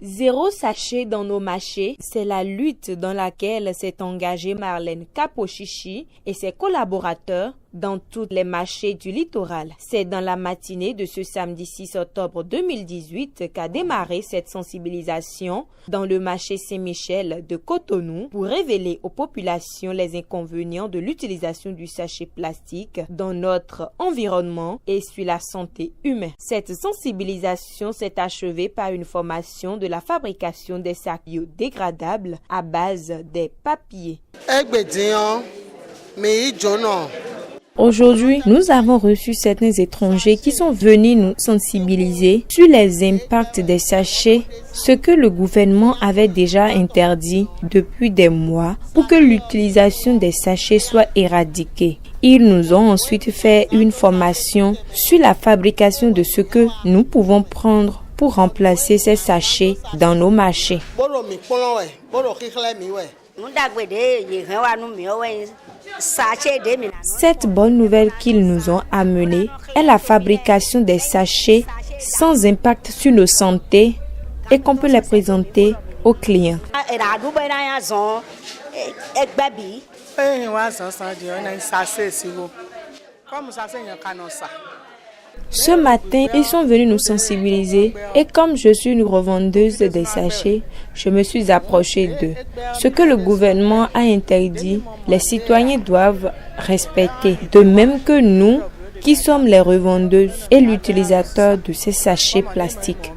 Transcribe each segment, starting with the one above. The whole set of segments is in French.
Zéro sachet dans nos marchés, c'est la lutte dans laquelle s'est engagée Marlène Kapochichi et ses collaborateurs dans tous les marchés du littoral. C'est dans la matinée de ce samedi 6 octobre 2018 qu'a démarré cette sensibilisation dans le marché Saint-Michel de Cotonou pour révéler aux populations les inconvénients de l'utilisation du sachet plastique dans notre environnement et sur la santé humaine. Cette sensibilisation s'est achevée par une formation de la fabrication des sacs biodégradables à base des papiers. Aujourd'hui, nous avons reçu certains étrangers qui sont venus nous sensibiliser sur les impacts des sachets, ce que le gouvernement avait déjà interdit depuis des mois pour que l'utilisation des sachets soit éradiquée. Ils nous ont ensuite fait une formation sur la fabrication de ce que nous pouvons prendre pour remplacer ces sachets dans nos marchés. Cette bonne nouvelle qu'ils nous ont amenée est la fabrication des sachets sans impact sur nos santé et qu'on peut les présenter aux clients. Ce matin, ils sont venus nous sensibiliser et comme je suis une revendeuse des sachets, je me suis approchée d'eux. Ce que le gouvernement a interdit, les citoyens doivent respecter. De même que nous, qui sommes les revendeuses et l'utilisateur de ces sachets plastiques.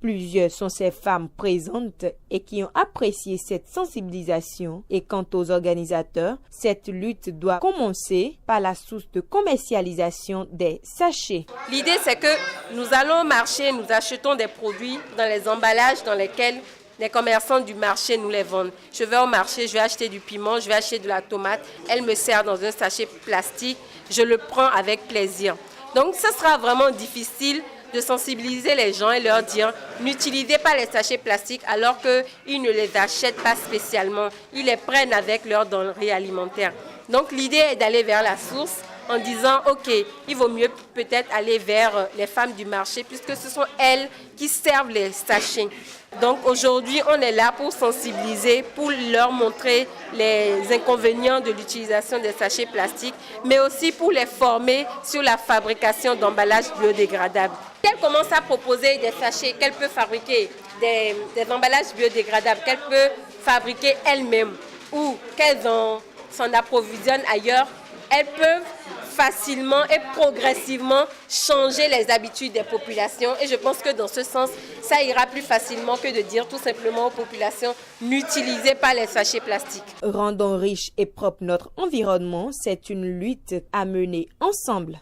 Plusieurs sont ces femmes présentes et qui ont apprécié cette sensibilisation. Et quant aux organisateurs, cette lutte doit commencer par la source de commercialisation des sachets. L'idée, c'est que nous allons au marché, nous achetons des produits dans les emballages dans lesquels les commerçants du marché nous les vendent. Je vais au marché, je vais acheter du piment, je vais acheter de la tomate. Elle me sert dans un sachet plastique. Je le prends avec plaisir. Donc, ce sera vraiment difficile de sensibiliser les gens et leur dire n'utilisez pas les sachets plastiques alors qu'ils ne les achètent pas spécialement. Ils les prennent avec leurs denrées alimentaires. Donc l'idée est d'aller vers la source en disant ok, il vaut mieux peut-être aller vers les femmes du marché puisque ce sont elles qui servent les sachets. Donc aujourd'hui, on est là pour sensibiliser, pour leur montrer les inconvénients de l'utilisation des sachets plastiques, mais aussi pour les former sur la fabrication d'emballages biodégradables. Elle commence à proposer des sachets qu'elle peut fabriquer, des emballages biodégradables qu'elle peut fabriquer elle-même ou qu'elles s'en approvisionnent ailleurs. Elles peuvent facilement et progressivement changer les habitudes des populations et je pense que dans ce sens, ça ira plus facilement que de dire tout simplement aux populations n'utilisez pas les sachets plastiques. Rendons riche et propre notre environnement, c'est une lutte à mener ensemble.